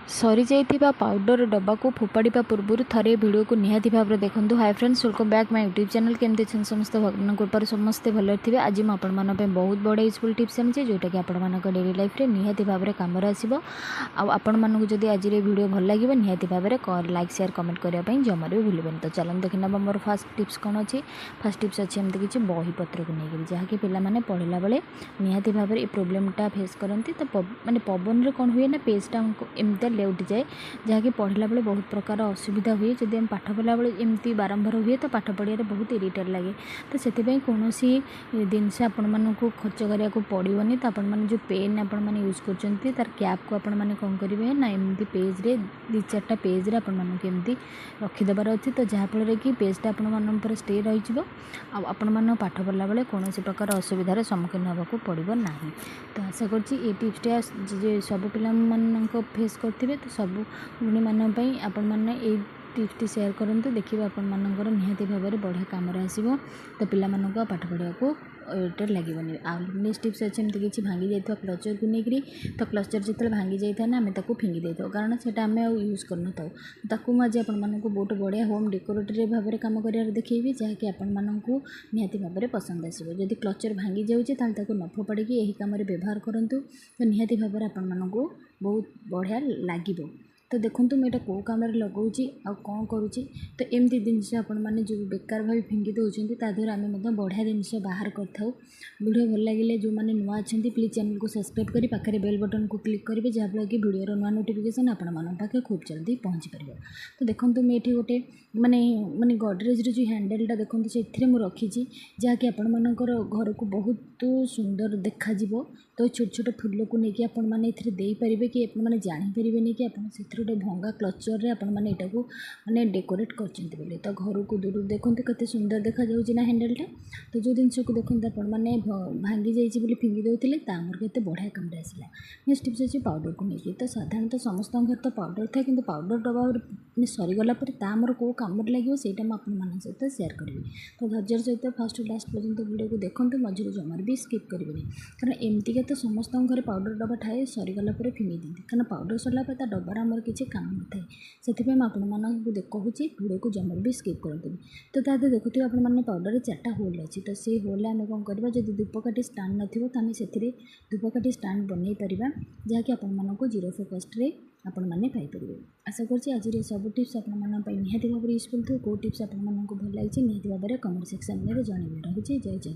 सरी जाइथिबा पाउडर डब्बा को फोपाड़ा पूर्व थे भिडियो को निहाती भाव में देखूँ। Hi friends, welcome back my YouTube channel. केमती अच्छे समस्ते भगवान कृपार समस्ते भले थे। आज मुझे आपण बहुत बड़ा यूजफुल टिप्स आनी जोटा कि आपण डेली लाइफ में निहाती भाव में कम आसो। आपण मानक जदि आज वीडियो भल लगे निहाती भाव में लाइक शेयर कमेंट करने जमार भी भूलें। तो चलते देखी ना मोर फास्ट टिप्स कौन अच्छी। फास्ट टिप्स अच्छी एमती किसी बही पत्र को लेकर जहाँकि पे पढ़ला बेले निहाती भाव में प्रोब्लेमटा फेस करती। तो माने पवन में कौन हुए ना पेजटा एमती लेउटी जाए जहाँकि पढ़ला बेले बहुत प्रकार असुविधा हुए। जब आम पाठ पढ़ला बेले एमती बारंबार हुए तो पाठ पढ़िया बहुत इरिटेट लगे। तो से कौन जिनस आपण को खर्च करने को पड़ोनी। तो आपण जो पेन आपण मैंने यूज कर तार कैप को आपण मैंने कौन करेंगे ना एमती पेज रे 2-4टा पेज रे आपण मानक एमती रखिदेबार अच्छी। तो जहाँफल कि पेजटा आपण स्टे रही आपण पाठ पढ़ला बेले कौन प्रकार असुविधार सम्मुखीन होगा पड़ो ना। तो आशा कर टिप्सटा सब पिला फेस करते। तो सब गृहिणी मानी आपण मैंने ये टिप्सटी शेयर करूँ। देखिए आपण मानकर निहाती भाव में बढ़िया कम आसो। तो पिलामान पाठ पढ़ा को इरिटेट लगेनि। नेक्स्ट टिप्स अच्छे एमती किसी भांगी जाइए क्लचर को लेकर। तो क्लचर जो भांगी जाए ना आम फिंगी दे था कारण से आम यूज कर ताकू मुझे आपण बहुत बढ़िया होम डेकोरेटर भाव में कम कर देखी जहाँकि आपण मानक निहाती भाव में पसंद आसो। जदि क्लचर भांगी जाऊँगी न फोपाड़ी यही कम व्यवहार करूँ। तो निहाती भाव में आपण मानक बहुत बढ़िया लगे। तो देखो मुझे कौ कम लगाऊँ आ कौन करुँची। तो एमती जिनस आपण मैंने जो बेकार भाव फिंगी दौरान तादर आम बढ़िया जिनस बाहर करूँ। वीडियो भल लगे जो मैंने नुआ अच्छा प्लीज चैनल को सब्सक्राइब कर पाखे बेल बटन को क्लिक करेंगे जहाँफल कि वीडियो नुआ नोटिफिकेशन आपण पाखे खूब जल्दी पहुँची पार। तो देखो मुझे गोटे माने माने गडरेज जो हैंडलटा देखो से रखी जहाँकि आपण मानकर घर को बहुत सुंदर देखा। तो छोट छोट फूल को लेकिन आपण मैंने देपारे कि मैंने जानीपारे कि आप गोटे भंगा क्लचर रे आपण मैंने यहाँ को मैंने डेकोरेट कर। तो घर को दूर देखो केते सुंदर देखा ना हैंडलटा। तो जो जिनस को देखते आपण मैंने भांगी जाइए फिंगी दौले तामर के बढ़िया कम आसला। नेक्स्ट टिप्स अच्छी पाउडर को लेकिन। तो साधारणतः समस्त घर तो पाउडर था कि पाउडर डब्बा सरीगला तामर कौ कम लगे सेटा मुझे सहित शेयर करी। तो धैर्य सहित फास्ट लास्ट पर्यंत वीडियो को देखते मझे जमार भी स्किप करेंगे कारण एमतीका तो समस्त घर पाउडर डब्बा थाए सरीगला फिंगी दिखती कारण पाउडर सरला डब्बार आमर किसी काम न थाए से आपको कहूँ वीडियो को जमार भी स्किप करते। तो तादे देखुए आपने पाउडर 4टा होल अच्छी। तो से होल आम कौन करवा जब धूपकाठी स्टाण्ड नथो तो आम से धूपकाठी स्टाण्ड बनई पार जहाँकि आपको जीरो फोकस्ट रे आपण मैंने पाइपर। आशा कर आज सब टिप्स आप निहाती भाव में यूजफुल थे। कौ टिप्स आपको भल लगी निहाती भाव में कमेंट सेक्शन में जनइबे। रही जय जगन्नाथ।